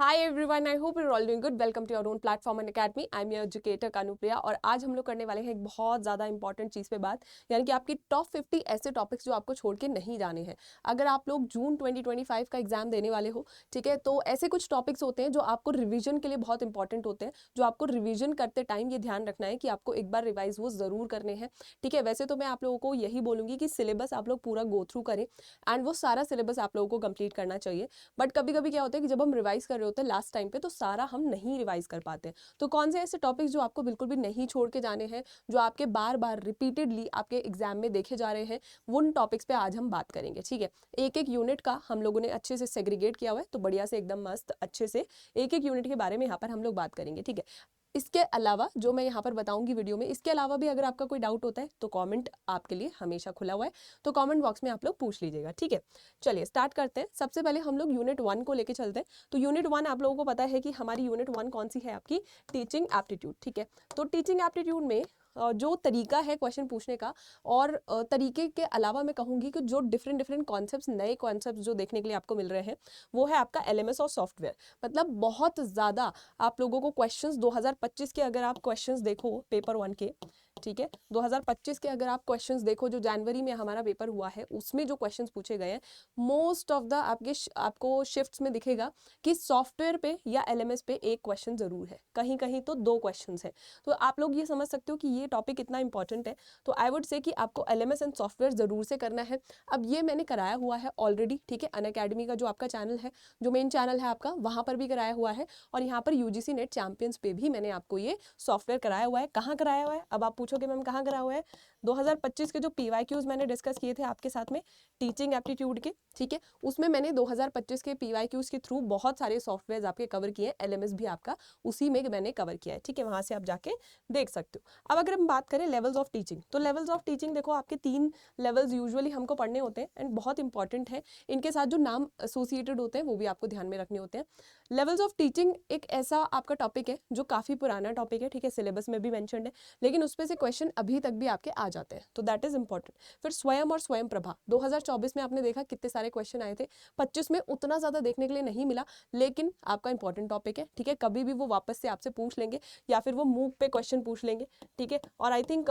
Hi everyone, I hope you are all doing good. Welcome to your own platform and academy. I am your educator Kanupriya और आज हम लोग करने वाले हैं एक बहुत ज़्यादा इंपॉर्टेंट चीज़ पे बात, यानी कि आपकी टॉप 50 ऐसे टॉपिक्स जो आपको छोड़ के नहीं जाने हैं। अगर आप लोग जून 2025 का एग्जाम देने वाले हो, ठीक है, तो ऐसे कुछ टॉपिक्स होते हैं जो आपको रिविजन के लिए बहुत इंपॉर्टेंट होते हैं, जो आपको रिविजन करते टाइम ये ध्यान रखना है कि आपको एक बार रिवाइज वो ज़रूर करने हैं। ठीक है, वैसे तो मैं आप लोगों को यही बोलूँगी कि सिलेबस आप लोग पूरा गो थ्रू करें एंड वो सारा सिलेबस आप लोगों को कंप्लीट करना चाहिए। बट कभी कभी क्या होता है कि जब हम रिवाइज कर रहे होते हैं लास्ट टाइम पे, तो सारा हम नहीं रिवाइज कर पाते। तो कौन से ऐसे टॉपिक्स जो आपको बिल्कुल भी नहीं छोड़ के जाने हैं, जो आपके बार बार रिपीटेडली आपके एग्जाम में देखे जा रहे हैं, उन टॉपिक्स पे आज हम बात करेंगे। ठीक है, एक एक यूनिट का हम लोगों ने अच्छे से सेग्रीगेट किया हुआ है, तो बढ़िया से एकदम मस्त अच्छे से एक एक यूनिट के बारे में यहाँ पर हम लोग बात करेंगे। ठीक है, इसके अलावा जो मैं यहाँ पर बताऊंगी वीडियो में, इसके अलावा भी अगर आपका कोई डाउट होता है तो कमेंट आपके लिए हमेशा खुला हुआ है, तो कमेंट बॉक्स में आप लोग पूछ लीजिएगा। ठीक है, चलिए स्टार्ट करते हैं। सबसे पहले हम लोग यूनिट 1 को लेके चलते हैं। तो यूनिट 1 आप लोगों को पता है कि हमारी यूनिट 1 कौन सी है, आपकी टीचिंग एप्टीट्यूड। ठीक है, तो टीचिंग एप्टीट्यूड में जो तरीका है क्वेश्चन पूछने का, और तरीके के अलावा मैं कहूँगी कि जो डिफरेंट डिफरेंट कॉन्सेप्ट्स, नए कॉन्सेप्ट्स जो देखने के लिए आपको मिल रहे हैं, वो है आपका एलएमएस और सॉफ्टवेयर। मतलब बहुत ज़्यादा आप लोगों को क्वेश्चंस 2025 के अगर आप क्वेश्चंस देखो पेपर 1 के, ठीक है, 2025 के अगर आप क्वेश्चंस देखो, जो जनवरी में हमारा पेपर हुआ है उसमें जो क्वेश्चंस पूछे गए हैं, मोस्ट ऑफ द आपको शिफ्ट्स में दिखेगा कि सॉफ्टवेयर पे या एलएमएस पे एक क्वेश्चन जरूर है, कहीं कहीं तो 2 क्वेश्चंस है। तो आप लोग ये समझ सकते हो कि ये टॉपिक इतना इंपॉर्टेंट है। तो आई वुड से कि आपको एलएमएस एंड सॉफ्टवेयर जरूर से करना है। अब ये मैंने कराया हुआ है ऑलरेडी, ठीक है, अनअकैडमी का जो आपका चैनल है, जो मेन चैनल है आपका, वहां पर भी कराया हुआ है, और यहाँ पर यूजीसी नेट चैंपियंस पे भी मैंने आपको ये सॉफ्टवेयर कराया हुआ है। कहाँ कराया हुआ है, अब आप पूछोगे मैम कहाँ कराया हुआ है? 2025 के जो पीवाईक्यूज मैंने डिस्कस किए थे आपके साथ में टीचिंग एप्टीट्यूड के, ठीक है, उसमें मैंने 2025 के पीवाईक्यूज के थ्रू बहुत सारे सॉफ्टवेयर आपके कवर किए हैं। एलएमएस भी आपका उसी में मैंने कवर किया है। ठीक है, वहां से आप जाके देख सकते हो। अब अगर हम बात करें लेवल्स ऑफ टीचिंग, तो लेवल्स ऑफ टीचिंग देखो, आपके 3 लेवल्स यूजुअली हमको पढ़ने होते हैं एंड बहुत इंपॉर्टेंट है। इनके साथ जो नाम एसोसिएटेड होते हैं वो भी आपको ध्यान में रखने होते हैं। लेवल्स ऑफ टीचिंग एक ऐसा आपका टॉपिक है जो काफी पुराना टॉपिक है, ठीक है, सिलेबस में भी मेंशन्ड है, लेकिन उसपे से क्वेश्चन अभी तक भी आपके आ जाते हैं, तो दैट इज इंपॉर्टेंट। फिर स्वयं और स्वयं प्रभा, 2024 में आपने देखा कितने सारे क्वेश्चन आए थे, 25 में उतना ज्यादा देखने के लिए नहीं मिला, लेकिन आपका इंपॉर्टेंट टॉपिक है। ठीक है, कभी भी वो वापस से आपसे पूछ लेंगे या फिर वो मूव पे क्वेश्चन पूछ लेंगे। ठीक है, और आई थिंक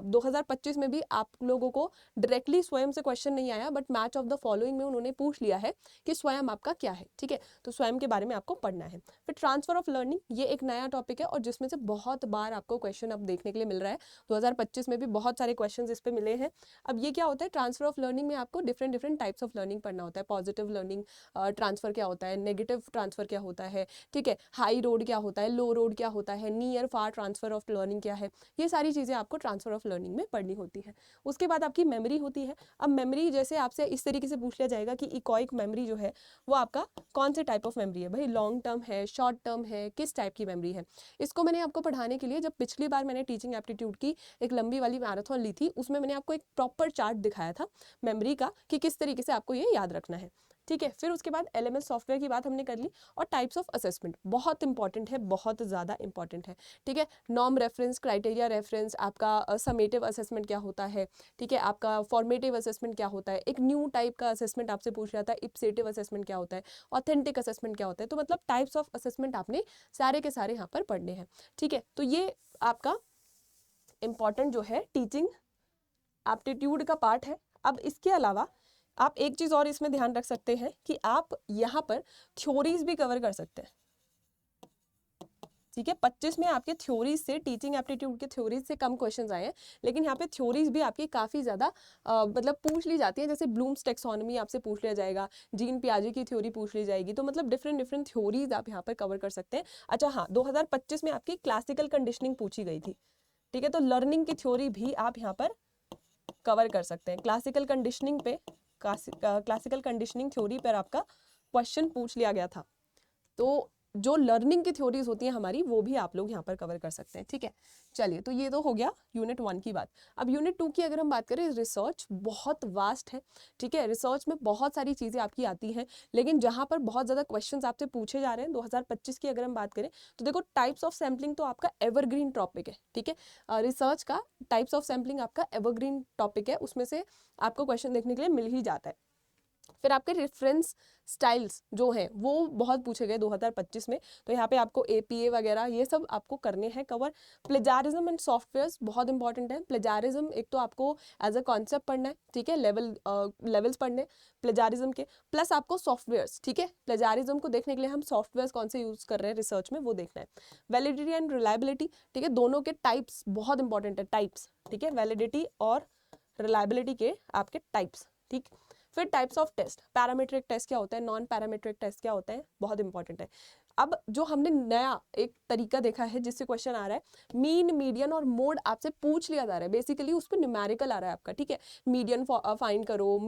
2025 में भी आप लोगों को डायरेक्टली स्वयं से क्वेश्चन नहीं आया, but match of the following में उन्होंने पूछ लिया है कि स्वयं आपका क्या है। ठीक है, तो स्वयं के बारे में आपको पढ़ना है। फिर ट्रांसफर ऑफ लर्निंग, ये एक नया टॉपिक है और जिसमें से बहुत बार आपको क्वेश्चन अब देखने के लिए मिल रहा है। 2025 में भी बहुत सारे क्वेश्चंस इस पे मिले हैं। अब ये क्या होता है, ट्रांसफर ऑफ लर्निंग में आपको different different types of learning पढ़ना होता है। पॉजिटिव लर्निंग ट्रांसफर क्या होता है, नेगेटिव ट्रांसफर क्या होता है, ठीक है, हाई रोड क्या होता है, लो रोड क्या होता है, near far transfer of learning क्या है, ये सारी चीजें आपको ट्रांसफर ऑफ लर्निंग में पढ़नी होती है। उसके बाद आपकी मेमोरी होती है। अब मेमोरी जैसे आपसे इस तरीके से पूछ लिया जाएगा कि इकोइक मेमोरी जो है वो आपका कौन से टाइप ऑफ मेमोरी है, भाई लॉन्ग टर्म है, शॉर्ट टर्म है, किस टाइप की मेमोरी है। इसको मैंने आपको पढ़ाने के लिए, जब पिछली बार मैंने टीचिंग एप्टीट्यूड की एक लंबी वाली मैराथन ली थी, उसमें मैंने आपको एक प्रॉपर चार्ट दिखाया था मेमोरी का कि किस तरीके से आपको ये याद रखना है। ठीक है, फिर उसके बाद एलएमएस सॉफ्टवेयर की बात हमने कर ली, और टाइप्स ऑफ असेसमेंट बहुत इंपॉर्टेंट है, बहुत ज़्यादा इंपॉर्टेंट है। ठीक है, नॉर्म रेफरेंस, क्राइटेरिया रेफरेंस, आपका समेटिव असेसमेंट क्या होता है, ठीक है, आपका फॉर्मेटिव असेसमेंट क्या होता है, एक न्यू टाइप का असेसमेंट आपसे पूछ रहा था, इप्सेटिव असेसमेंट क्या होता है, ऑथेंटिक असेसमेंट क्या होता है। तो मतलब टाइप्स ऑफ असेसमेंट आपने सारे के सारे यहाँ पर पढ़ने हैं। ठीक है, तो ये आपका इंपॉर्टेंट जो है टीचिंग एप्टीट्यूड का पार्ट है। अब इसके अलावा आप एक चीज और इसमें ध्यान रख सकते हैं कि आप यहाँ पर थ्योरीज भी कवर कर सकते हैं। ठीक है, 25 में आपके थ्योरीज से, टीचिंग एप्टीट्यूड के थ्योरीज से कम क्वेश्चंस आए हैं, लेकिन यहाँ पे थ्योरीज भी आपकी काफी ज्यादा मतलब पूछ ली जाती है। जैसे ब्लूम्स टेक्सोनॉमी आपसे पूछ लिया जाएगा, जीन पियाजे की थ्योरी पूछ ली जाएगी, तो मतलब डिफरेंट डिफरेंट थ्योरीज आप यहाँ पर कवर कर सकते हैं। अच्छा हाँ, 2025 में आपकी क्लासिकल कंडीशनिंग पूछी गई थी। ठीक है, तो लर्निंग की थ्योरी भी आप यहाँ पर कवर कर सकते हैं। क्लासिकल कंडीशनिंग पे, क्लासिकल कंडीशनिंग थ्योरी पर आपका क्वेश्चन पूछ लिया गया था, तो जो लर्निंग की थ्योरीज होती हैं हमारी, वो भी आप लोग यहाँ पर कवर कर सकते हैं। ठीक है, चलिए, तो ये तो हो गया यूनिट 1 की बात। अब यूनिट 2 की अगर हम बात करें, रिसर्च बहुत वास्ट है। ठीक है, रिसर्च में बहुत सारी चीज़ें आपकी आती हैं, लेकिन जहाँ पर बहुत ज़्यादा क्वेश्चंस आपसे पूछे जा रहे हैं, 2025 की अगर हम बात करें, तो देखो टाइप्स ऑफ सैम्पलिंग तो आपका एवरग्रीन टॉपिक है। ठीक है, रिसर्च का टाइप्स ऑफ सैम्पलिंग आपका एवरग्रीन टॉपिक है, उसमें से आपको क्वेश्चन देखने के लिए मिल ही जाता है। फिर आपके रेफरेंस स्टाइल्स जो हैं वो बहुत पूछे गए 2025 में, तो यहाँ पे आपको APA वगैरह ये सब आपको करने हैं कवर। प्लेजारिज्म एंड सॉफ्टवेयर्स बहुत इंपॉर्टेंट है। प्लेजारिज्म एक तो आपको एज अ कॉन्सेप्ट पढ़ना है, ठीक है, लेवल्स पढ़ने प्लेजारिज्म के, प्लस आपको सॉफ्टवेयर्स, ठीक है, प्लेजारिज्म को देखने के लिए हम सॉफ्टवेयर्स कौन से यूज कर रहे हैं रिसर्च में वो देखना है। वैलिडिटी एंड रिलायबिलिटी, ठीक है, दोनों के टाइप्स बहुत इंपॉर्टेंट है, टाइप्स, ठीक है, वैलिडिटी और रिलायबिलिटी के आपके टाइप्स, ठीक। फिर types of test, parametric test क्या होता है, नॉन पैरामीट्रिक टेस्ट क्या होता है, बहुत इंपॉर्टेंट है। अब जो हमने नया एक तरीका देखा है जिससे क्वेश्चन आ रहा है, मीन, मीडियन और मोड आपसे पूछ लिया जा रहा है, बेसिकली उस पर न्यूमेरिकल आ रहा है आपका, ठीक है, मीडियन फाइंड करो,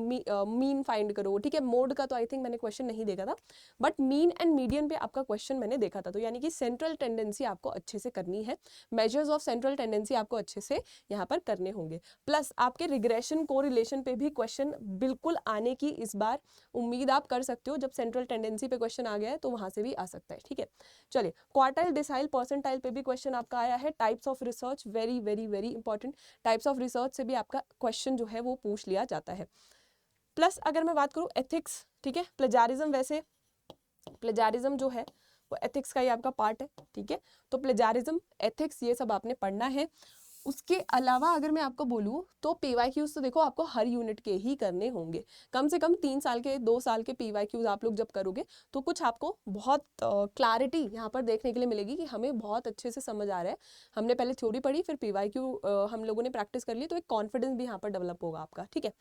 मीन फाइंड करो, ठीक है। मोड का तो आई थिंक मैंने क्वेश्चन नहीं देखा था, बट मीन एंड मीडियन पे आपका क्वेश्चन मैंने देखा था, तो यानी कि सेंट्रल टेंडेंसी आपको अच्छे से करनी है, मेजर्स ऑफ सेंट्रल टेंडेंसी आपको अच्छे से यहाँ पर करने होंगे। प्लस आपके रिग्रेशन कोरिलेशन पे भी क्वेश्चन बिल्कुल आने की इस बार उम्मीद आप कर सकते हो, जब सेंट्रल टेंडेंसी पे क्वेश्चन आ गया है तो वहां से भी आ सकता है, ठीक है। चलिए, क्वार्टाइल, डिसाइल, परसेंटाइल पे भी क्वेश्चन आपका आया है। Types of research very very very important, types of research से भी आपका क्वेश्चन जो है वो पूछ लिया जाता है। प्लस अगर मैं बात करूं एथिक्स, ठीक है, प्लेजारिज्म, वैसे प्लेजारिज्म जो है वो एथिक्स का ही आपका पार्ट है, ठीक है, तो प्लेजारिज्म, एथिक्स ये सब आपने पढ़ना है। उसके अलावा अगर मैं आपको बोलूँ तो PYQs तो देखो आपको हर यूनिट के ही करने होंगे, कम से कम 3 साल के 2 साल के PYQs आप लोग जब करोगे तो कुछ आपको बहुत क्लैरिटी यहाँ पर देखने के लिए मिलेगी कि हमें बहुत अच्छे से समझ आ रहा है, हमने पहले थ्योरी पढ़ी फिर PYQ हम लोगों ने प्रैक्टिस कर ली, तो एक कॉन्फिडेंस भी यहाँ पर डेवलप होगा आपका, ठीक है।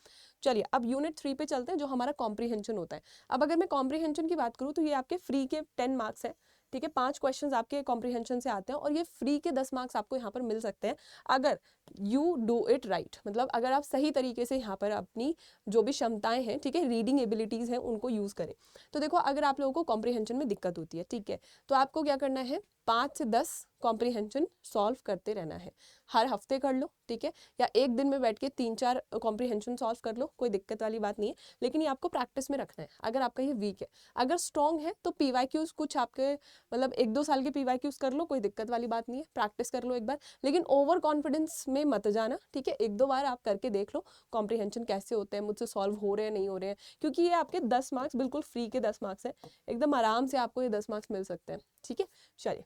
चलिए अब यूनिट 3 पे चलते हैं जो हमारा कॉम्प्रीहेंशन होता है। अब अगर मैं कॉम्प्रीहेंशन की बात करूँ तो ये आपके फ्री के 10 मार्क्स है, ठीक है, 5 क्वेश्चंस आपके कॉम्प्रीहेंशन से आते हैं और ये फ्री के 10 मार्क्स आपको यहाँ पर मिल सकते हैं अगर यू डू इट राइट, मतलब अगर आप सही तरीके से यहाँ पर अपनी जो भी क्षमताएं हैं, ठीक है, रीडिंग एबिलिटीज हैं उनको यूज करें। तो देखो अगर आप लोगों को कॉम्प्रीहेंशन में दिक्कत होती है, ठीक है, तो आपको क्या करना है, 5 से 10 कॉम्प्रीहेंशन सॉल्व करते रहना है, हर हफ्ते कर लो, ठीक है, या एक दिन में बैठ के 3-4 कॉम्प्रीहेंशन सॉल्व कर लो, कोई दिक्कत वाली बात नहीं है, लेकिन ये आपको प्रैक्टिस में रखना है। अगर आपका ये वीक है, अगर स्ट्रॉन्ग है तो PYQs कुछ आपके मतलब 1-2 साल के PYQs कर लो, कोई दिक्कत वाली बात नहीं है, प्रैक्टिस कर लो एक बार, लेकिन ओवर कॉन्फिडेंस में मत जाना, ठीक है, 1-2 बार आप करके देख लो कॉम्प्रीहेंशन कैसे होते हैं, मुझसे सॉल्व हो रहे हैं नहीं हो रहे हैं, क्योंकि ये आपके 10 मार्क्स बिल्कुल फ्री के 10 मार्क्स है, एकदम आराम से आपको ये 10 मार्क्स मिल सकते हैं, ठीक है। चलिए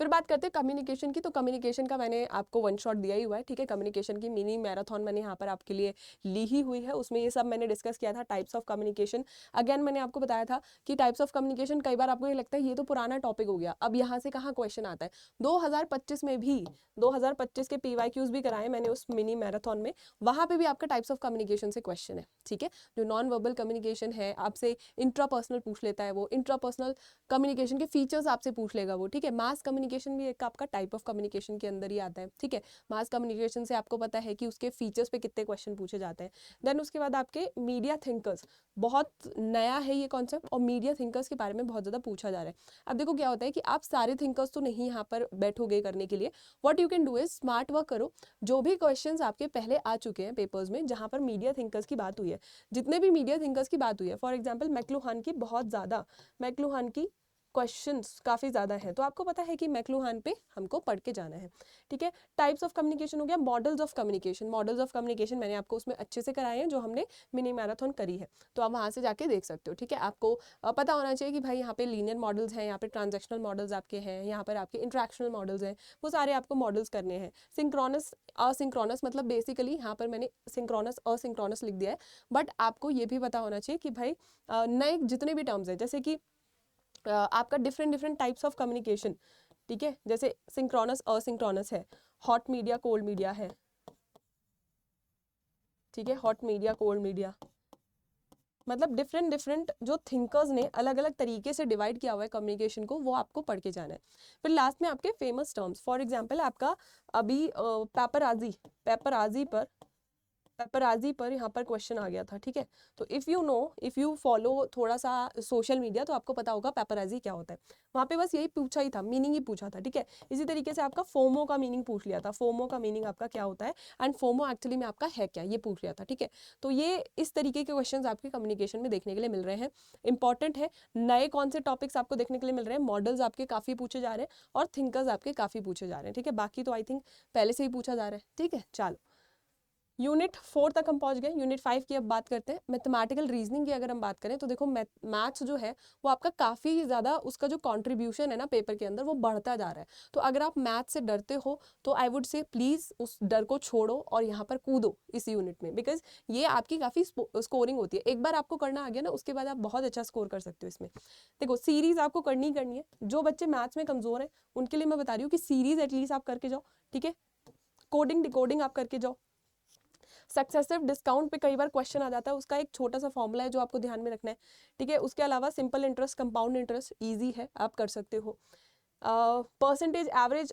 फिर बात करते हैं कम्युनिकेशन की, तो कम्युनिकेशन का मैंने आपको वन शॉट दिया ही हुआ है, ठीक है, कम्युनिकेशन की मिनी मैराथन मैंने यहाँ पर आपके लिए ली ही हुई है, उसमें ये सब मैंने डिस्कस किया था। टाइप्स ऑफ कम्युनिकेशन, अगेन मैंने आपको बताया था कि टाइप्स ऑफ कम्युनिकेशन, कई बार आपको ये लगता है ये तो पुराना टॉपिक हो गया, अब यहाँ से कहाँ क्वेश्चन आता है, 2025 में भी 2025 के PYQs भी कराए मैंने उस मिनी मैराथन में, वहाँ पे भी आपका टाइप्स ऑफ कम्युनिकेशन से क्वेश्चन है, ठीक है, जो नॉन वर्बल कम्युनिकेशन है आपसे इंट्रापर्सनल पूछ लेता है, वो इंट्रापर्सनल कम्युनिकेशन के फीचर्स आपसे पूछ लेगा वो, ठीक है। मास कम्युनिकेशन भी एक आपका टाइप ऑफ कम्युनिकेशन के अंदर ही आता है, ठीक है, मास कम्युनिकेशन से आपको पता है कि उसके फीचर्स पे कितने क्वेश्चन पूछे जाते हैं। देन उसके बाद आपके मीडिया थिंकर्स, बहुत नया है ये कॉन्सेप्ट और मीडिया थिंकर्स के बारे में बहुत ज़्यादा पूछा जा रहा है। अब देखो क्या होता है कि आप सारे थिंकर्स तो नहीं यहाँ पर बैठोगे करने के लिए, what you can do is smart work करो, जो भी क्वेश्चंस आपके पहले आ चुके हैं पेपर्स में जहाँ पर मीडिया थिंकर्स की बात हुई है, जितने भी मीडिया थिंकर्स की बात हुई है, फॉर एग्जाम्पल मैक्लुहान की बहुत ज़्यादा, मैक्लुहान की क्वेश्चंस काफ़ी ज़्यादा हैं, तो आपको पता है कि मैक्लुहान पे हमको पढ़ के जाना है, ठीक है। टाइप्स ऑफ कम्युनिकेशन हो गया, models of communication, models of communication मैंने आपको उसमें अच्छे से कराए हैं जो हमने मिनी मैराथन करी है, तो आप वहाँ से जाके देख सकते हो, ठीक है। आपको पता होना चाहिए कि भाई यहाँ पे लीनियर मॉडल्स हैं, यहाँ पे ट्रांजेक्शनल मॉडल्स आपके हैं, यहाँ पर आपके इंट्रैक्शनल मॉडल्स हैं, वो सारे आपको मॉडल्स करने हैं। सिंक्रोनस असिंक्रोनस, मतलब बेसिकली यहाँ पर मैंने सिंक्रोनस असिंक्रोनस लिख दिया है, बट आपको ये भी पता होना चाहिए कि भाई नए जितने भी टर्म्स हैं, जैसे कि आपका डिफरेंट टाइप्स ऑफ कम्युनिकेशन, ठीक है, जैसे सिंक्रोनस असिंक्रोनस है, हॉट मीडिया कोल्ड मीडिया है, ठीक है, हॉट मीडिया कोल्ड मीडिया, मतलब डिफरेंट जो थिंकर्स ने अलग अलग तरीके से डिवाइड किया हुआ है कम्युनिकेशन को, वो आपको पढ़ के जाना है। फिर लास्ट में आपके फेमस टर्म्स, फॉर एग्जांपल आपका अभी पेपराजी पर यहाँ पर क्वेश्चन आ गया था, ठीक है, तो इफ़ यू फॉलो थोड़ा सा सोशल मीडिया तो आपको पता होगा पेपराजी क्या होता है, वहाँ पे बस यही पूछा ही था, मीनिंग ही पूछा था, ठीक है। इसी तरीके से आपका फोमो का मीनिंग पूछ लिया था, फोमो का मीनिंग आपका क्या होता है एंड फोमो एक्चुअली में आपका है क्या, ये पूछ लिया था, ठीक है। तो ये इस तरीके के क्वेश्चन आपके कम्युनिकेशन में देखने के लिए मिल रहे हैं, इंपॉर्टेंट है। नए कौन से टॉपिक्स आपको देखने के लिए मिल रहे हैं, मॉडल्स आपके काफ़ी पूछे जा रहे हैं और थिंकर्स आपके काफ़ी पूछे जा रहे हैं, ठीक है, बाकी तो आई थिंक पहले से ही पूछा जा रहा है, ठीक है। चलो यूनिट 4 तक हम पहुंच गए। यूनिट 5 की अब बात करते हैं। मैथमेटिकल रीजनिंग की अगर हम बात करें तो देखो मैथ्स जो है वो आपका काफ़ी ज़्यादा उसका जो कंट्रीब्यूशन है ना पेपर के अंदर वो बढ़ता जा रहा है। तो अगर आप मैथ से डरते हो तो आई वुड से प्लीज़ उस डर को छोड़ो और यहाँ पर कूदो इस यूनिट में, बिकॉज ये आपकी काफ़ी स्कोरिंग होती है। एक बार आपको करना आ गया ना उसके बाद आप बहुत अच्छा स्कोर कर सकते हो इसमें। देखो सीरीज़ आपको करनी ही करनी है। जो बच्चे मैथ्स में कमज़ोर हैं उनके लिए मैं बता रही हूँ कि सीरीज़ एटलीस्ट आप करके जाओ, ठीक है। कोडिंग डिकोडिंग आप करके जाओ। सक्सेसिव डिस्काउंट पे कई बार क्वेश्चन आ जाता है, उसका एक छोटा सा फॉर्मूला है जो आपको ध्यान में रखना है, ठीक है। उसके अलावा simple interest, compound interest easy है, आप कर सकते हो। परसेंटेज एवरेज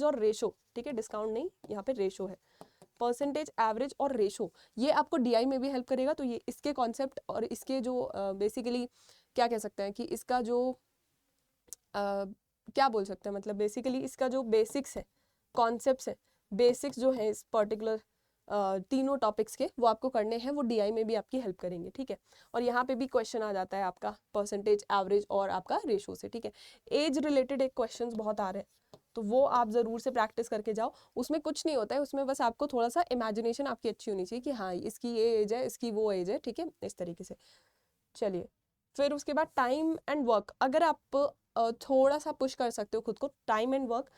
और रेशो, ठीक है, डिस्काउंट नहीं, यहाँ पे रेशो है। परसेंटेज एवरेज और रेशो ये आपको डीआई में भी हेल्प करेगा। तो ये इसके कॉन्सेप्ट और इसके जो बेसिकली क्या कह सकते हैं कि इसका जो क्या बोल सकते हैं, मतलब बेसिकली इसका जो बेसिक्स है, कॉन्सेप्ट्स है, बेसिक्स जो है इस पर्टिकुलर तीनों टॉपिक्स के वो आपको करने हैं, वो डीआई में भी आपकी हेल्प करेंगे, ठीक है। और यहाँ पे भी क्वेश्चन आ जाता है आपका परसेंटेज एवरेज और आपका रेशो से, ठीक है। एज रिलेटेड एक क्वेश्चंस बहुत आ रहे हैं तो वो आप ज़रूर से प्रैक्टिस करके जाओ। उसमें कुछ नहीं होता है, उसमें बस आपको थोड़ा सा इमेजिनेशन आपकी अच्छी होनी चाहिए कि हाँ इसकी ये एज है, इसकी वो एज है, ठीक है, इस तरीके से। चलिए फिर उसके बाद टाइम एंड वर्क, अगर आप थोड़ा सा पुश कर सकते हो खुद को, time and work,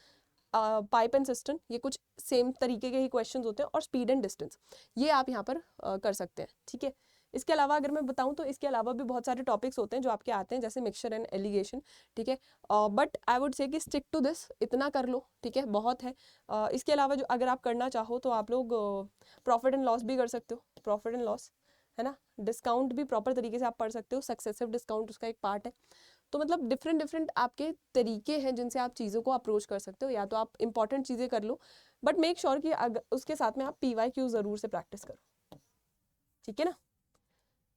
pipe and system, ये कुछ सेम तरीके के ही क्वेश्चंस होते हैं, और स्पीड एंड डिस्टेंस ये आप यहाँ पर कर सकते हैं, ठीक है। इसके अलावा अगर मैं बताऊं तो इसके अलावा भी बहुत सारे टॉपिक्स होते हैं जो आपके आते हैं, जैसे मिक्सचर एंड एलिगेशन, ठीक है। बट आई वुड से कि स्टिक टू दिस, इतना कर लो, ठीक है, बहुत है। इसके अलावा जो अगर आप करना चाहो तो आप लोग प्रॉफिट एंड लॉस भी कर सकते हो, प्रॉफिट एंड लॉस है ना। डिस्काउंट भी प्रॉपर तरीके से आप पढ़ सकते हो, सक्सेसिव डिस्काउंट उसका एक पार्ट है। तो मतलब डिफरेंट डिफरेंट आपके तरीके हैं जिनसे आप चीज़ों को अप्रोच कर सकते हो, या तो आप इंपॉर्टेंट चीज़ें कर लो, बट मेक श्योर कि उसके साथ में आप PYQ ज़रूर से प्रैक्टिस करो, ठीक है ना।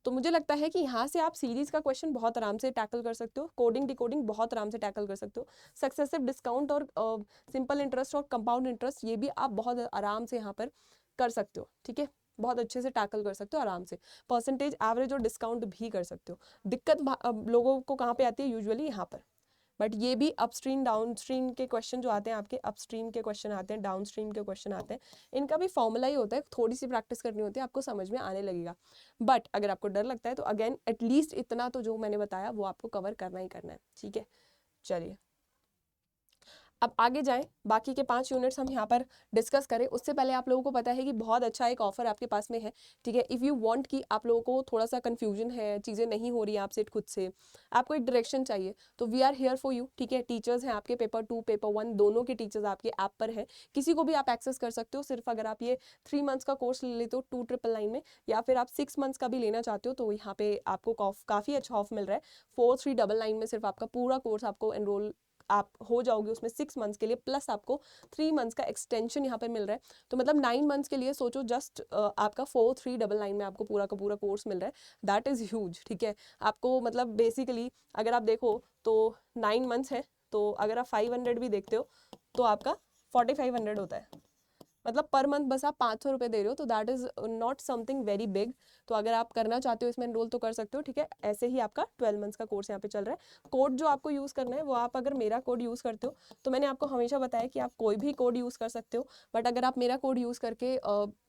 तो मुझे लगता है कि यहाँ से आप सीरीज का क्वेश्चन बहुत आराम से टैकल कर सकते हो, कोडिंग डिकोडिंग बहुत आराम से टैकल कर सकते हो, सक्सेसिव डिस्काउंट और सिंपल इंटरेस्ट और कंपाउंड इंटरेस्ट ये भी आप बहुत आराम से यहाँ पर कर सकते हो, ठीक है, बहुत अच्छे से टैकल कर सकते हो आराम से। परसेंटेज एवरेज और डिस्काउंट भी कर सकते हो। दिक्कत लोगों को कहाँ पे आती है, यूजुअली यहाँ पर। बट ये भी अपस्ट्रीम डाउन स्ट्रीम के क्वेश्चन जो आते हैं आपके, अपस्ट्रीम के क्वेश्चन आते हैं, डाउन स्ट्रीम के क्वेश्चन आते हैं, इनका भी फॉर्मूला ही होता है, थोड़ी सी प्रैक्टिस करनी होती है, आपको समझ में आने लगेगा। बट अगर आपको डर लगता है तो अगेन एटलीस्ट इतना तो जो मैंने बताया वो आपको कवर करना ही करना है, ठीक है। चलिए अब आगे जाएं, बाकी के 5 यूनिट्स हम यहाँ पर डिस्कस करें उससे पहले आप लोगों को पता है कि बहुत अच्छा एक ऑफर आपके पास में है, ठीक है। इफ़ यू वांट कि आप लोगों को थोड़ा सा कंफ्यूजन है, चीज़ें नहीं हो रही हैं आपसे खुद से, आपको एक डायरेक्शन चाहिए, तो we are here for you, ठीक है। टीचर्स हैं आपके, पेपर 2 पेपर 1 दोनों के टीचर्स आपके ऐप पर हैं, किसी को भी आप एक्सेस कर सकते हो। सिर्फ अगर आप ये 3 मंथ्स का कोर्स ले लेते हो 2999 में, या फिर आप 6 मंथ्स का भी लेना चाहते हो तो यहाँ पे आपको काफ़ी अच्छा ऑफ मिल रहा है। 4399 में सिर्फ आपका पूरा कोर्स आपको एनरोल आप हो जाओगे उसमें 6 मंथ्स के लिए, प्लस आपको 3 मंथ्स का एक्सटेंशन यहाँ पे मिल रहा है। तो मतलब 9 मंथ्स के लिए सोचो, जस्ट आपका 4399 में आपको पूरा का पूरा कोर्स मिल रहा है। दैट इज़ ह्यूज, ठीक है। आपको मतलब बेसिकली अगर आप देखो तो 9 मंथ्स है, तो अगर आप 500 भी देखते हो तो आपका 4500 होता है, मतलब पर मंथ बस आप 500 रुपये दे रहे हो, तो that is not something very big. तो अगर आप करना चाहते हो इसमें एनरोल तो कर सकते हो, ठीक है। ऐसे ही आपका 12 मंथ्स का कोर्स यहाँ पे चल रहा है। कोड जो आपको यूज़ करना है वो आप अगर मेरा कोड यूज़ करते हो तो मैंने आपको हमेशा बताया कि आप कोई भी कोड यूज़ कर सकते हो, बट अगर आप मेरा कोड यूज़ करके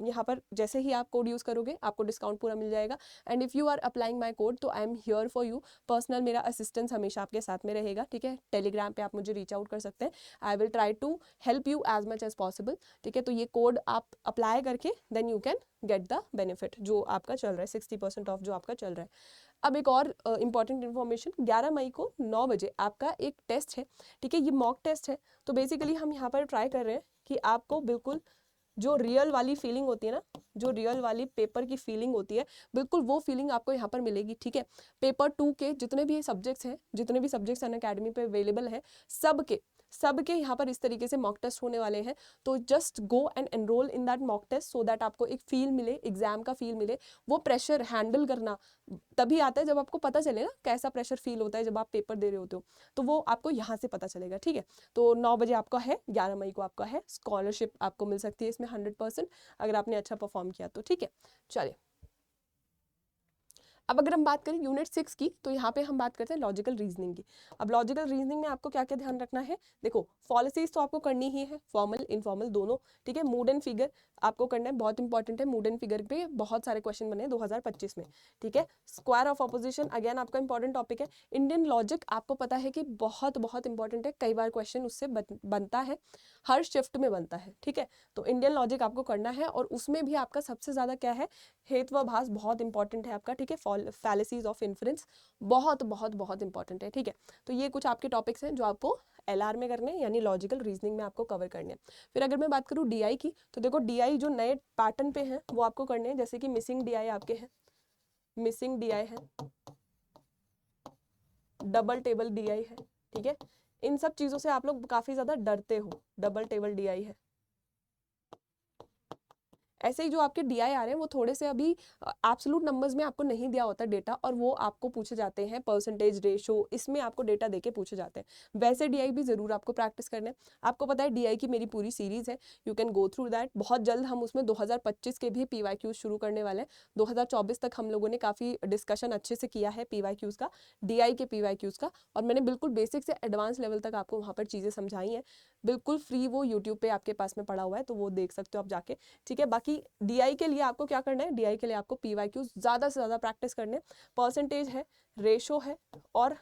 यहाँ पर जैसे ही आप कोड यूज़ करोगे आपको डिस्काउंट पूरा मिल जाएगा। And if you are applying my code तो I am here for you, personal मेरा असिस्टेंस हमेशा आपके साथ में रहेगा, ठीक है। टेलीग्राम पर आप मुझे रीच आउट कर सकते हैं, I will try to help you as much as possible, ठीक है। तो ये कोड आप अप्लाई करके then you can get the benefit जो आपका चल रहा है, 60% ऑफ जो आपका चल रहा है। अब एक और इंपॉर्टेंट इन्फॉर्मेशन, 11 मई को 9 बजे आपका एक टेस्ट है, ठीक है। ये मॉक टेस्ट है, तो बेसिकली हम यहाँ पर ट्राई कर रहे हैं कि आपको बिल्कुल जो रियल वाली फीलिंग होती है ना, जो रियल वाली पेपर की फीलिंग होती है, बिल्कुल वो फीलिंग आपको यहाँ पर मिलेगी, ठीक है। पेपर 2 के जितने भी सब्जेक्ट्स हैं, जितने भी सब्जेक्ट्स अनअकैडमी पे अवेलेबल हैं, सबके यहाँ पर इस तरीके से मॉक टेस्ट होने वाले हैं। तो just go and enroll in that mock test so that आपको एक फील मिले, एग्जाम का फील मिले। वो प्रेशर हैंडल करना तभी आता है जब आपको पता चले ना कैसा प्रेशर फील होता है जब आप पेपर दे रहे होते हो, तो वो आपको यहाँ से पता चलेगा, ठीक है। तो 9 बजे आपका है, 11 मई को आपका है। स्कॉलरशिप आपको मिल सकती है इसमें 100% अगर आपने अच्छा परफॉर्म किया तो, ठीक है। चलिए अब अगर हम बात करें यूनिट 6 की, तो यहाँ पे हम बात करते हैं लॉजिकल रीजनिंग की। अब लॉजिकल रीजनिंग में आपको क्या क्या ध्यान रखना है, देखो पॉलिसीज तो आपको करनी ही है, फॉर्मल इनफॉर्मल दोनों, ठीक है। मूड एंड फिगर आपको करना है, बहुत इंपॉर्टेंट है। मूड एंड फिगर पे बहुत सारे क्वेश्चन बने हैं 2025 में, ठीक है। स्क्वायर ऑफ अपोजिशन अगेन आपका इंपॉर्टेंट टॉपिक है। इंडियन लॉजिक आपको पता है कि बहुत बहुत इंपॉर्टेंट है, कई बार क्वेश्चन उससे बनता है, हर शिफ्ट में बनता है, ठीक है। तो इंडियन लॉजिक आपको करना है, और उसमें भी आपका सबसे ज्यादा क्या है, हेत्वाभास बहुत इंपॉर्टेंट है आपका, ठीक है। फैलेसीज ऑफ इन्फ्रेंस बहुत बहुत बहुत इंपॉर्टेंट है, ठीक है। तो ये कुछ आपके टॉपिक्स हैं जो आपको एलआर में करने हैं, यानी लॉजिकल रीजनिंग में आपको कवर करने हैं। फिर अगर मैं बात करूँ डीआई की, तो देखो डीआई जो नए पैटर्न पे हैं वो आपको करने हैं, जैसे कि मिसिंग डीआई आपके हैं, मिसिंग डीआई है, डबल टेबल डीआई है, ठीक है। इन सब चीजों से आप लोग काफी ज्यादा डरते हो, डबल टेबल डीआई है। ऐसे ही जो आपके डीआई आ रहे हैं वो थोड़े से अभी एब्सोल्यूट नंबर्स में आपको नहीं दिया होता डेटा, और वो आपको पूछे जाते हैं परसेंटेज रेशो, इसमें आपको डेटा देके पूछे जाते हैं। वैसे डीआई भी जरूर आपको प्रैक्टिस करना है। आपको पता है डीआई की मेरी पूरी सीरीज है, you can go through that. बहुत जल्द हम उसमें 2025 के भी पीवाईक्यूज शुरू करने वाले हैं। 2024 तक हम लोगों ने काफी डिस्कशन अच्छे से किया है पीवाईक्यूज का, डीआई के पीवाईक्यूज का, और मैंने बिल्कुल बेसिक से एडवांस लेवल तक आपको वहां पर चीजें समझाई हैं, बिल्कुल फ्री। वो यूट्यूब पे आपके पास में पड़ा हुआ है, तो वो देख सकते हो आप जाके, ठीक है। बाकी डीआई के लिए आपको क्या करना है, डीआई के लिए आपको पीवाईक्यूज ज्यादा से ज्यादा प्रैक्टिस करने, परसेंटेज है, रेशो है, और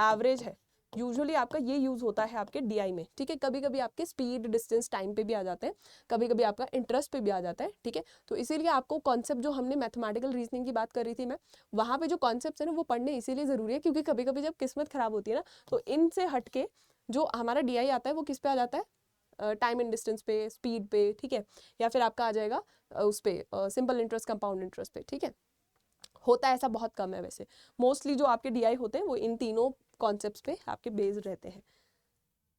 एवरेज है। यूजुअली आपका ये यूज होता है आपके डीआई में, ठीक है। कभी कभी आपके स्पीड डिस्टेंस टाइम पे भी आ जाते हैं, कभी कभी आपका इंटरेस्ट पे भी आ जाता है, ठीक है। तो इसीलिए आपको कॉन्सेप्ट, जो हमने मैथमेटिकल रीजनिंग की बात कर रही थी मैं, वहां पे जो कॉन्सेप्ट है ना वो पढ़ने इसीलिए जरूरी है, क्योंकि कभी कभी जब किस्मत खराब होती है ना, तो इनसे हटके जो हमारा डीआई आता है वो किस पे आ जाता है, टाइम एंड डिस्टेंस पे, स्पीड पे, ठीक है। या फिर आपका आ जाएगा उस पे सिंपल इंटरेस्ट, कंपाउंड इंटरेस्ट पे, ठीक है। होता है ऐसा बहुत कम है वैसे, मोस्टली जो आपके डीआई होते हैं वो इन तीनों कॉन्सेप्ट्स पे आपके बेस्ड रहते हैं।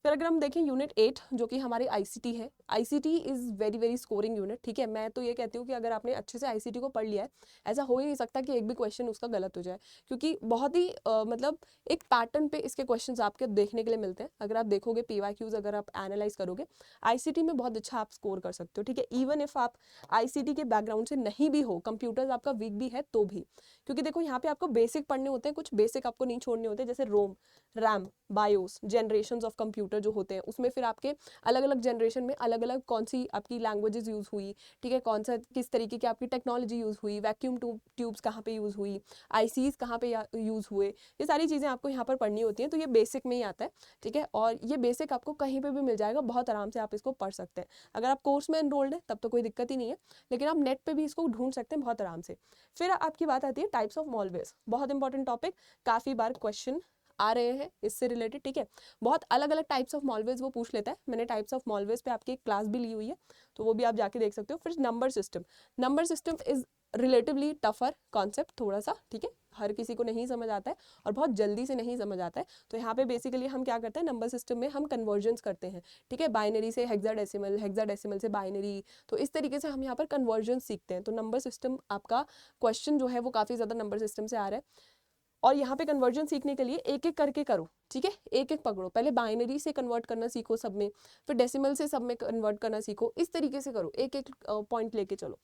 फिर अगर हम देखें यूनिट 8 जो कि हमारी आईसीटी है, ICT is very very scoring unit, ठीक है। मैं तो ये कहती हूँ कि अगर आपने अच्छे से आईसीटी को पढ़ लिया है, ऐसा हो ही नहीं सकता कि एक भी क्वेश्चन उसका गलत हो जाए, क्योंकि बहुत ही मतलब एक पैटर्न पे इसके क्वेश्चंस आपके देखने के लिए मिलते हैं। अगर आप देखोगे पीवाईक्यूज, अगर आप एनालाइज करोगे, आईसीटी में बहुत अच्छा आप स्कोर कर सकते हो, ठीक है। इवन इफ आप आईसीटी के बैकग्राउंड से नहीं भी हो, कंप्यूटर्स आपका वीक भी है तो भी, क्योंकि देखो यहाँ पे आपको बेसिक पढ़ने होते हैं, कुछ बेसिक आपको नहीं छोड़ने होते, जैसे ROM, RAM, BIOS, generations of computer जो होते हैं, उसमें फिर आपके अलग अलग जनरेशन में अलग अलग कौन सी आपकी लैंग्वेजेस यूज हुई, ठीक है, कौन सा किस तरीके की आपकी टेक्नोलॉजी यूज हुई, वैक्यूम ट्यूब्स कहाँ पे यूज हुई, आईसीज कहाँ पे यूज हुए, ये सारी चीज़ें आपको यहाँ पर पढ़नी होती हैं। तो ये बेसिक में ही आता है, ठीक है। और ये बेसिक आपको कहीं पर भी मिल जाएगा, बहुत आराम से आप इसको पढ़ सकते हैं। अगर आप कोर्स में एनरोल्ड है तब तो कोई दिक्कत ही नहीं है, लेकिन आप नेट पर भी इसको ढूंढ सकते हैं बहुत आराम से। फिर आपकी बात आती है टाइप्स ऑफ मॉलवेज, बहुत इंपॉर्टेंट टॉपिक, काफ़ी बार क्वेश्चन आ रहे हैं इससे रिलेटेड, ठीक है। बहुत अलग अलग टाइप्स ऑफ मॉलवेज वो पूछ लेता है, मैंने टाइप्स ऑफ मॉलवेज पे आपकी एक क्लास भी ली हुई है, तो वो भी आप जाके देख सकते हो। फिर number system, number system is relatively tougher concept थोड़ा सा, ठीक है, हर किसी को नहीं समझ आता है और बहुत जल्दी से नहीं समझ आता है। तो यहाँ पे बेसिकली हम क्या करते हैं, नंबर सिस्टम में हम कन्वर्जन्स करते हैं, ठीक है, बाइनरी से हेक्साडेसिमल, हेक्साडेसिमल से बाइनरी, तो इस तरीके से हम यहाँ पर कन्वर्जन सीखते हैं। तो नंबर सिस्टम आपका क्वेश्चन जो है वो काफ़ी ज़्यादा नंबर सिस्टम से आ रहा है, और यहाँ पे कन्वर्जन सीखने के लिए एक एक करके करो, ठीक है, एक एक पकड़ो, पहले बाइनरी से कन्वर्ट करना सीखो सब में, फिर डेसिमल से सब में कन्वर्ट करना सीखो, इस तरीके से करो, एक एक पॉइंट लेके चलो।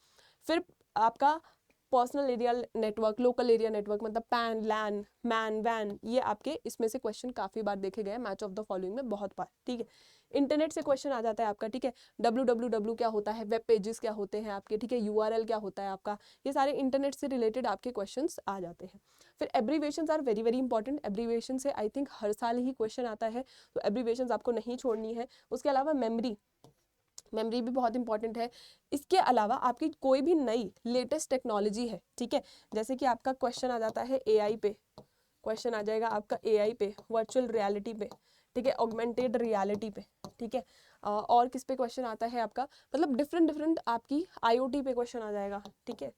फिर आपका personal area network, local area network, मतलब पैन, लैन, मैन, वैन, ये आपके इसमें से क्वेश्चन काफ़ी बार देखे गए, मैच ऑफ द फॉलोइंग में बहुत बार, ठीक है। इंटरनेट से क्वेश्चन आ जाता है आपका, ठीक है, www क्या होता है, वेब पेजेस क्या होते हैं आपके, ठीक है, URL क्या होता है आपका, ये सारे इंटरनेट से रिलेटेड आपके क्वेश्चंस आ जाते हैं। फिर abbreviations are very very important, abbreviation से आई थिंक हर साल ही क्वेश्चन आता है, तो एब्रीवेशंस आपको नहीं छोड़नी है। उसके अलावा मेमोरी, मेमोरी भी बहुत इंपॉर्टेंट है। इसके अलावा आपकी कोई भी नई लेटेस्ट टेक्नोलॉजी है, ठीक है, जैसे कि आपका क्वेश्चन आ जाता है एआई पे, क्वेश्चन आ जाएगा आपका एआई पे, वर्चुअल रियलिटी पे, ठीक है, ऑगमेंटेड रियलिटी पे, ठीक है, और किस पे क्वेश्चन आता है आपका, मतलब डिफरेंट डिफरेंट आपकी आईओटी पे क्वेश्चन आ जाएगा, ठीक है।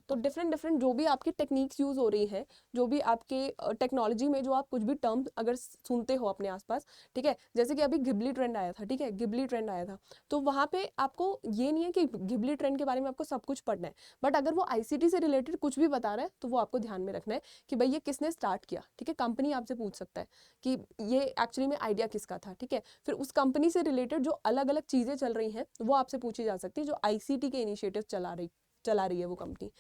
तो डिफरेंट डिफरेंट जो भी आपकी टेक्निक्स यूज हो रही हैं, जो भी आपके टेक्नोलॉजी में जो आप कुछ भी टर्म अगर सुनते हो अपने आसपास, ठीक है, जैसे कि अभी घिबली ट्रेंड आया था, ठीक है, घिबली ट्रेंड आया था, तो वहाँ पे आपको ये नहीं है कि घिबली ट्रेंड के बारे में आपको सब कुछ पढ़ना है, बट अगर वो आईसीटी से रिलेटेड कुछ भी बता रहा है तो वो आपको ध्यान में रखना है कि भाई ये किसने स्टार्ट किया, ठीक है, कंपनी आपसे पूछ सकता है कि ये एक्चुअली में आइडिया किसका था, ठीक है। फिर उस कंपनी से रिलेटेड जो अलग अलग चीज़ें चल रही हैं वो आपसे पूछी जा सकती है, जो आईसीटी के इनिशिएटिव चला रही है वो कंपनी।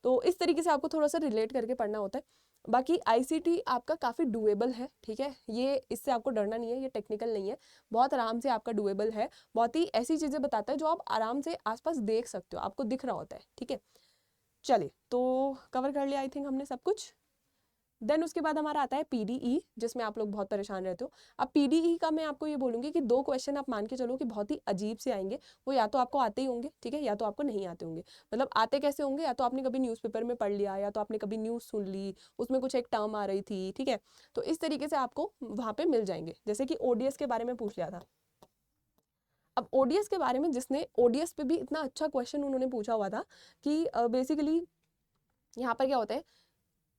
तो इस तरीके से आपको थोड़ा सा रिलेट करके पढ़ना होता है। बाकी आईसीटी आपका काफ़ी डुएबल है, ठीक है, ये इससे आपको डरना नहीं है, ये टेक्निकल नहीं है, बहुत आराम से आपका डुएबल है। बहुत ही ऐसी चीज़ें बताता है जो आप आराम से आसपास देख सकते हो, आपको दिख रहा होता है, ठीक है। चलिए, तो कवर कर लिया आई थिंक हमने सब कुछ। देन उसके बाद हमारा आता है पीडीई, जिसमें आप लोग बहुत परेशान रहते हो। अब पीडीई का मैं आपको ये बोलूँगी कि 2 क्वेश्चन आप मान के चलो कि बहुत ही अजीब से आएंगे। वो या तो आपको आते ही होंगे, ठीक है, या तो आपको नहीं आते होंगे। मतलब आते कैसे होंगे, या तो आपने कभी न्यूज़पेपर में पढ़ लिया, या तो आपने कभी न्यूज़ सुन ली, उसमें कुछ एक टर्म आ रही थी, ठीक है। तो इस तरीके से आपको वहाँ पे मिल जाएंगे। जैसे कि ओडीएस के बारे में पूछ लिया था। अब ओडीएस के बारे में, जिसने ओडीएस पे भी इतना अच्छा क्वेश्चन उन्होंने पूछा हुआ था कि बेसिकली यहाँ पर क्या होता है,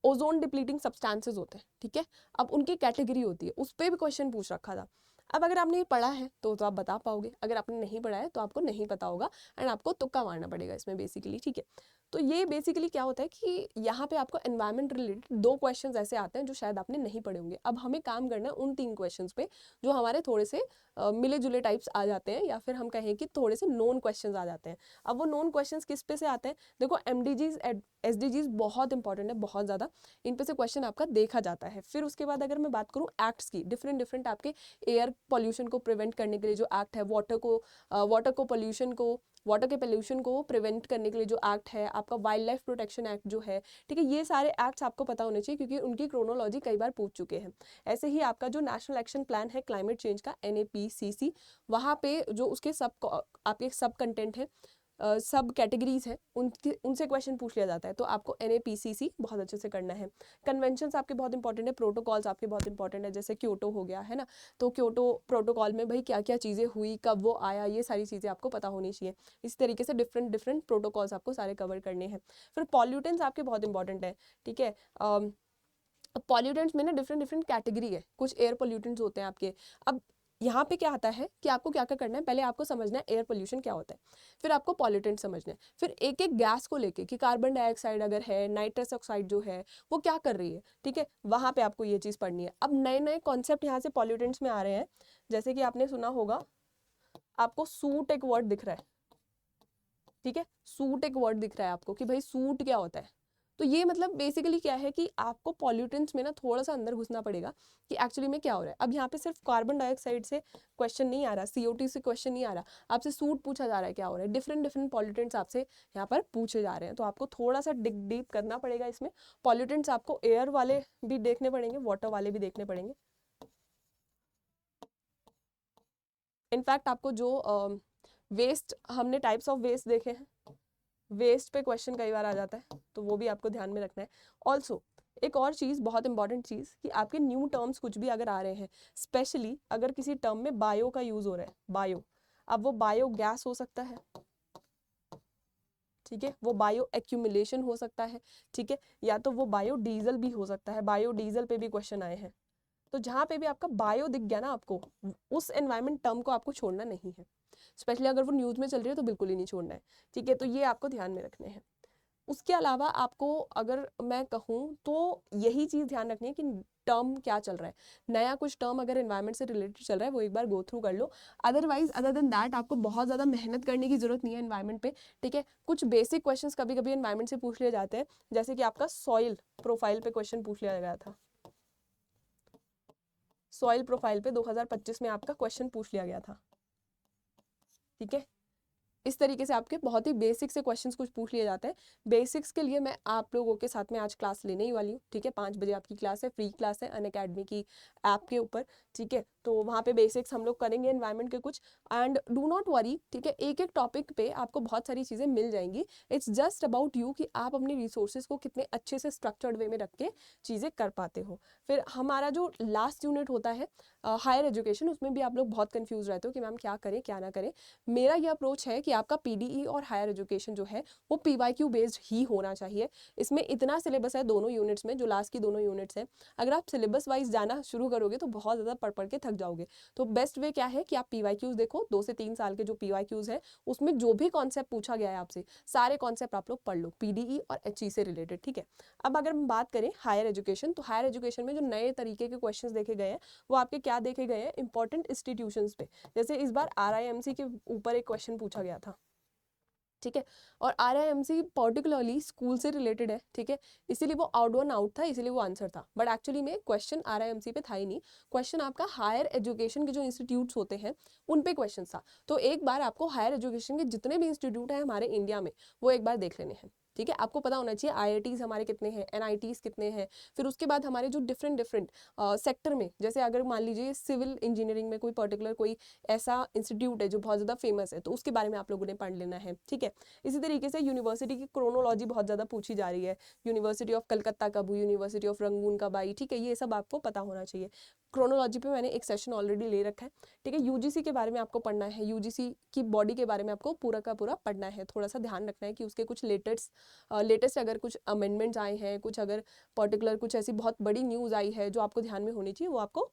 ओजोन डिप्लीटिंग सब्सटेंसेस होते हैं, ठीक है। अब उनकी कैटेगरी होती है, उस पर भी क्वेश्चन पूछ रखा था। अब अगर आपने ये पढ़ा है तो आप बता पाओगे, अगर आपने नहीं पढ़ा है तो आपको नहीं पता होगा, एंड आपको तुक्का मारना पड़ेगा इसमें बेसिकली, ठीक है। तो ये बेसिकली क्या होता है कि यहाँ पे आपको एनवायरमेंट रिलेटेड 2 क्वेश्चंस ऐसे आते हैं जो शायद आपने नहीं पढ़े होंगे। अब हमें काम करना है उन 3 क्वेश्चंस पे जो हमारे थोड़े से मिले जुले टाइप्स आ जाते हैं, या फिर हम कहें कि थोड़े से नॉन क्वेश्चंस आ जाते हैं। अब वो नॉन क्वेश्चंस किस पे से आते हैं, देखो एमडीजीज एसडीजीज बहुत इंपॉर्टेंट है, बहुत ज़्यादा, इन पे से क्वेश्चन आपका देखा जाता है। फिर उसके बाद अगर मैं बात करूँ एक्ट्स की, डिफरेंट डिफरेंट आपके एयर पॉल्यूशन को प्रिवेंट करने के लिए जो एक्ट है, वाटर के पोल्यूशन को प्रिवेंट करने के लिए जो एक्ट है, आपका वाइल्ड लाइफ प्रोटेक्शन एक्ट जो है, ठीक है, ये सारे एक्ट्स आपको पता होने चाहिए क्योंकि उनकी क्रोनोलॉजी कई बार पूछ चुके हैं। ऐसे ही आपका जो नेशनल एक्शन प्लान है क्लाइमेट चेंज का, NAPCC, वहाँ पे जो उसके आपके सब कंटेंट है, सब कैटेगरीज हैं, उनसे क्वेश्चन पूछ लिया जाता है। तो आपको NAPCC बहुत अच्छे से करना है। कन्वेंशंस आपके बहुत इंपॉर्टेंट है, प्रोटोकॉल्स आपके बहुत इंपॉर्टेंट है, जैसे क्योटो हो गया है ना, तो क्योटो प्रोटोकॉल में भाई क्या क्या चीज़ें हुई, कब वो आया, ये सारी चीज़ें आपको पता होनी चाहिए। इस तरीके से डिफरेंट डिफरेंट प्रोटोकॉल्स आपको सारे कवर करने हैं। फिर पॉल्यूटेंट्स आपके बहुत इंपॉर्टेंट है, ठीक है। पॉल्यूटेंट्स में ना डिफरेंट डिफरेंट कैटेगरी है, कुछ एयर पॉल्यूटेंट्स होते हैं आपके। अब यहाँ पे क्या आता है कि आपको क्या क्या करना है, पहले आपको समझना है एयर पोल्यूशन क्या होता है, फिर आपको पॉल्यूटेंट समझना है, फिर एक एक गैस को लेके कि कार्बन डाइऑक्साइड अगर है, नाइट्रस ऑक्साइड जो है वो क्या कर रही है, ठीक है, वहाँ पे आपको ये चीज़ पढ़नी है। अब नए नए कॉन्सेप्ट यहाँ से पॉल्यूटेंट्स में आ रहे हैं, जैसे कि आपने सुना होगा, आपको सूट एक वर्ड दिख रहा है, ठीक है, सूट एक वर्ड दिख रहा है आपको कि भाई सूट क्या होता है। तो ये मतलब बेसिकली क्या है कि आपको पॉल्यूटेंट्स में ना थोड़ा सा अंदर घुसना पड़ेगा कि एक्चुअली में क्या हो रहा है। अब यहाँ पे सिर्फ कार्बन डाइऑक्साइड से क्वेश्चन नहीं आ रहा, CO2 से क्वेश्चन नहीं आ रहा, आपसे सूट पूछा जा रहा है क्या हो रहा है, डिफरेंट डिफरेंट पॉल्यूटेंट्स आपसे यहाँ पर पूछे जा रहे हैं। तो आपको थोड़ा सा डिग डीप करना पड़ेगा इसमें। पॉल्यूटेंट्स आपको एयर वाले भी देखने पड़ेंगे, वाटर वाले भी देखने पड़ेंगे। इनफैक्ट आपको जो वेस्ट, हमने टाइप्स ऑफ वेस्ट देखे हैं, वेस्ट पे क्वेश्चन कई बार आ जाता है, तो वो भी आपको ध्यान में रखना है। ऑल्सो एक और चीज़, बहुत इंपॉर्टेंट चीज़, कि आपके न्यू टर्म्स कुछ भी अगर आ रहे हैं, स्पेशली अगर किसी टर्म में बायो का यूज़ हो रहा है, बायो, अब वो बायो गैस हो सकता है, ठीक है, वो बायो एक्यूमुलेशन हो सकता है, ठीक है, या तो वो बायो डीजल भी हो सकता है, बायो डीजल पे भी क्वेश्चन आए हैं। तो जहाँ पे भी आपका बायो दिख गया ना आपको, उस एनवायरमेंट टर्म को आपको छोड़ना नहीं है, स्पेशली अगर वो न्यूज़ में चल रही है तो बिल्कुल ही नहीं छोड़ना है, ठीक है। तो ये आपको ध्यान में रखने हैं। उसके अलावा आपको अगर मैं कहूँ तो यही चीज़ ध्यान रखनी है कि टर्म क्या चल रहा है, नया कुछ टर्म अगर एनवायरनमेंट से रिलेटेड चल रहा है वो एक बार गो थ्रू कर लो। अदरवाइज अदर देन दैट आपको बहुत ज़्यादा मेहनत करने की जरूरत नहीं है एनवायरनमेंट पे, ठीक है। कुछ बेसिक क्वेश्चंस कभी कभी एनवायरनमेंट से पूछ लिए जाते हैं, जैसे कि आपका सॉइल प्रोफाइल पे क्वेश्चन पूछ लिया गया था, सॉइल प्रोफाइल पे 2025 में आपका क्वेश्चन पूछ लिया गया था, ठीक है। इस तरीके से आपके बहुत ही बेसिक से क्वेश्चंस कुछ पूछ लिए जाते हैं। बेसिक्स के लिए मैं आप लोगों के साथ में आज क्लास लेने ही वाली हूँ, ठीक है। 5 बजे आपकी क्लास है, फ्री क्लास है अनअकैडमी की ऐप के ऊपर, ठीक है। तो वहाँ पे बेसिक्स हम लोग करेंगे एनवायरनमेंट के कुछ, एंड डू नॉट वरी, ठीक है, एक एक टॉपिक पे आपको बहुत सारी चीज़ें मिल जाएंगी। इट्स जस्ट अबाउट यू कि आप अपनी रिसोर्सेज को कितने अच्छे से स्ट्रक्चर्ड वे में रख के चीज़ें कर पाते हो। फिर हमारा जो लास्ट यूनिट होता है हायर एजुकेशन, उसमें भी आप लोग बहुत कन्फ्यूज रहते हो कि मैम क्या करें क्या ना करें। मेरा ये अप्रोच है कि आपका पीडीई और हायर एजुकेशन जो है वो PYQ बेस्ड ही होना चाहिए। इसमें इतना सिलेबस है दोनों यूनिट्स में, जो लास्ट की दोनों यूनिट्स हैं, अगर आप सिलेबस वाइज जाना शुरू करोगे तो बहुत ज़्यादा पढ़ पढ़ के थक जाओगे। तो बेस्ट वे क्या है कि आप PYQs देखो, 2 से 3 साल के जो PYQs हैं उसमें जो भी कॉन्सेप्ट पूछा गया है आपसे, सारे कॉन्सेप्ट आप लोग पढ़ लो पीडीई और HE से रिलेटेड, ठीक है। अब अगर हम बात करें हायर एजुकेशन, तो हायर एजुकेशन में जो नए तरीके के क्वेश्चन देखे गए हैं वो आपके क्या देखे गए हैं, इंपॉर्टेंट इंस्टीट्यूशंस पे। जैसे इस बार RIMC के ऊपर एक क्वेश्चन पूछा गया था, ठीक है। और RIMC पर्टिकुलरली स्कूल से रिलेटेड है, ठीक है, इसीलिए वो आउट वन आउट था, इसीलिए वो आंसर था, बट एक्चुअली में क्वेश्चन RIMC पे था ही नहीं, क्वेश्चन आपका हायर एजुकेशन के जो इंस्टीट्यूट्स होते हैं उन पे क्वेश्चन था। तो एक बार आपको हायर एजुकेशन के जितने भी इंस्टीट्यूट हैं हमारे इंडिया में वो एक बार देख लेने हैं, ठीक है। आपको पता होना चाहिए IITs हमारे कितने हैं, NITs कितने हैं, फिर उसके बाद हमारे जो डिफरेंट सेक्टर में, जैसे अगर मान लीजिए सिविल इंजीनियरिंग में कोई पर्टिकुलर कोई ऐसा इंस्टीट्यूट है जो बहुत ज़्यादा फेमस है, तो उसके बारे में आप लोगों ने पढ़ लेना है, ठीक है। इसी तरीके से यूनिवर्सिटी की क्रोनोलॉजी बहुत ज़्यादा पूछी जा रही है, यूनिवर्सिटी ऑफ कलकत्ता कब हुई, यूनिवर्सिटी ऑफ रंगून कब आई, ठीक है, ये सब आपको पता होना चाहिए। क्रोनोलॉजी पे मैंने एक सेशन ऑलरेडी ले रखा है, ठीक है। UGC के बारे में आपको पढ़ना है, UGC की बॉडी के बारे में आपको पूरा का पूरा पढ़ना है, थोड़ा सा ध्यान रखना है कि उसके कुछ लेटेस्ट अगर कुछ अमेंडमेंट्स आए हैं, कुछ अगर पर्टिकुलर कुछ ऐसी बहुत बड़ी न्यूज़ आई है जो आपको ध्यान में होनी चाहिए, वो आपको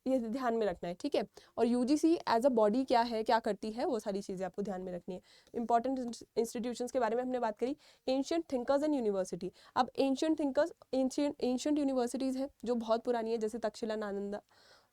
ये ध्यान में रखना है, ठीक है। और UGC एज अ बॉडी क्या है, क्या करती है, वो सारी चीज़ें आपको ध्यान में रखनी है। इंपॉर्टेंट इंस्टीट्यूशंस के बारे में हमने बात करी, एंशिएंट थिंकर्स एंड यूनिवर्सिटी। अब एंशिएंट थिंकर्स, एंशिएंट यूनिवर्सिटीज़ हैं जो बहुत पुरानी है, जैसे तक्षशिला, नालंदा।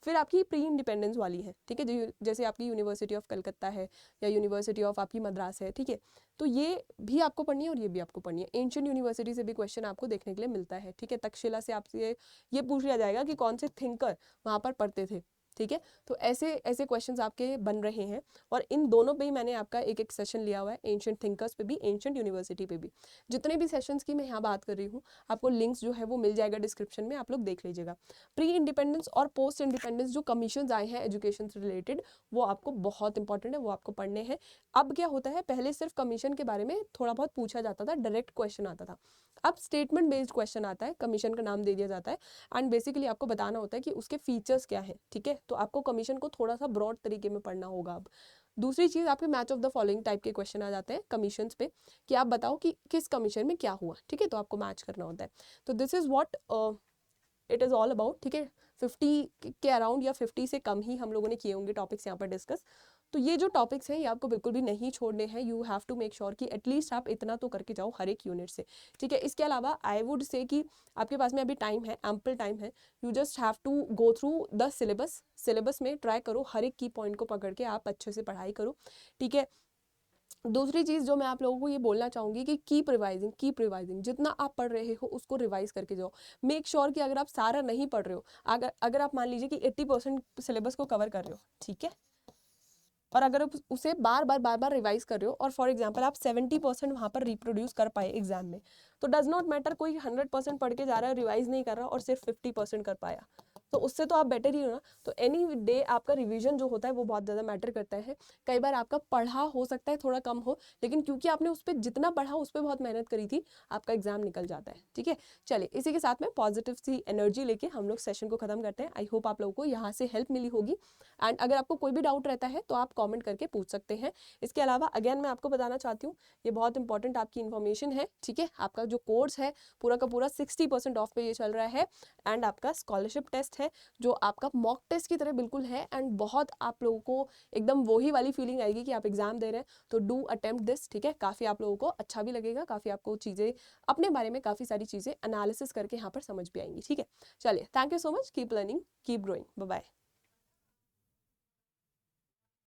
फिर आपकी प्री इंडिपेंडेंस वाली है, ठीक है, जैसे आपकी यूनिवर्सिटी ऑफ कलकत्ता है या यूनिवर्सिटी ऑफ आपकी मद्रास है, ठीक है। तो ये भी आपको पढ़नी है और ये भी आपको पढ़नी है। एंशिएंट यूनिवर्सिटी से भी क्वेश्चन आपको देखने के लिए मिलता है, ठीक है। तक्षशिला से आपसे ये पूछ लिया जाएगा कि कौन से थिंकर वहाँ पर पढ़ते थे, ठीक है। तो ऐसे ऐसे क्वेश्चंस आपके बन रहे हैं, और इन दोनों पे ही मैंने आपका एक एक सेशन लिया हुआ है, एंशिएंट थिंकर्स पे भी, एंशिएंट यूनिवर्सिटी पे भी। जितने भी सेशंस की मैं यहाँ बात कर रही हूँ, आपको लिंक्स जो है वो मिल जाएगा डिस्क्रिप्शन में, आप लोग देख लीजिएगा। प्री इंडिपेंडेंस और पोस्ट इंडिपेंडेंस जो कमीशन आए हैं एजुकेशन से रिलेटेड, वो आपको बहुत इंपॉर्टेंट है, वो आपको पढ़ने हैं। अब क्या होता है, पहले सिर्फ कमीशन के बारे में थोड़ा बहुत पूछा जाता था, डायरेक्ट क्वेश्चन आता था। अब स्टेटमेंट बेस्ड क्वेश्चन आता है, कमीशन का नाम दे दिया जाता है, एंड बेसिकली आपको बताना होता है कि उसके फीचर्स क्या हैं, ठीक है। तो आपको कमीशन को थोड़ा सा ब्रॉड तरीके में पढ़ना होगा। अब दूसरी चीज़, आपके match of the following type के क्वेश्चन आ जाते हैं कमीशंस पे, कि आप बताओ कि किस कमीशन में क्या हुआ, ठीक है, तो आपको मैच करना होता है। तो this is what it is all about, ठीक है। 50 के अराउंड या 50 से कम ही हम लोगों ने किए होंगे टॉपिक्स यहाँ पर डिस्कस। तो ये जो टॉपिक्स हैं ये आपको बिल्कुल भी नहीं छोड़ने हैं, you have to make sure कि एटलीस्ट आप इतना तो करके जाओ हर एक यूनिट से, ठीक है। इसके अलावा आई वुड से कि आपके पास में अभी टाइम है, एम्पल टाइम है, you just have to go through the syllabus में ट्राई करो, हर एक की पॉइंट को पकड़ के आप अच्छे से पढ़ाई करो, ठीक है। दूसरी चीज़ जो मैं आप लोगों को ये बोलना चाहूँगी कि कीप रिवाइजिंग, जितना आप पढ़ रहे हो उसको रिवाइज करके जाओ। मेक श्योर कि अगर आप सारा नहीं पढ़ रहे हो, अगर आप मान लीजिए कि 80% सिलेबस को कवर कर रहे हो, ठीक है, और अगर आप उसे बार बार रिवाइज कर रहे हो, और फॉर एग्जांपल आप 70% वहाँ पर रिप्रोड्यूस कर पाए एग्जाम में, तो डज नॉट मैटर कोई 100% पढ़ के जा रहा है, रिवाइज नहीं कर रहा और सिर्फ 50% कर पाया, तो उससे तो आप बेटर ही हो ना। तो एनी डे आपका रिवीजन जो होता है वो बहुत ज़्यादा मैटर करता है। कई बार आपका पढ़ा हो सकता है थोड़ा कम हो, लेकिन क्योंकि आपने उस पर जितना पढ़ा उस पर बहुत मेहनत करी थी, आपका एग्जाम निकल जाता है, ठीक है। चलिए, इसी के साथ में पॉजिटिव सी एनर्जी लेके हम लोग सेशन को खत्म करते हैं। आई होप आप लोगों को यहाँ से हेल्प मिली होगी, एंड अगर आपको कोई भी डाउट रहता है तो आप कॉमेंट करके पूछ सकते हैं। इसके अलावा अगेन मैं आपको बताना चाहती हूँ, ये बहुत इंपॉर्टेंट आपकी इन्फॉर्मेशन है, ठीक है। आपका जो कोर्स है पूरा का पूरा 60% ऑफ पे ये चल रहा है, एंड आपका स्कॉलरशिप टेस्ट है जो आपका मॉक टेस्ट की तरह बिल्कुल है, एंड बहुत आप लोगों को एकदम वही वाली फीलिंग आएगी कि आप एग्जाम दे रहे हैं। तो डू अटेम्प्ट दिस, ठीक है, काफ़ी आप लोगों को अच्छा भी लगेगा, काफ़ी आपको चीज़ें अपने बारे में काफ़ी सारी चीज़ें एनालिसिस करके यहाँ पर समझ भी आएंगी, ठीक है। चलिए, thank you so much, keep learning, keep growing, bye bye.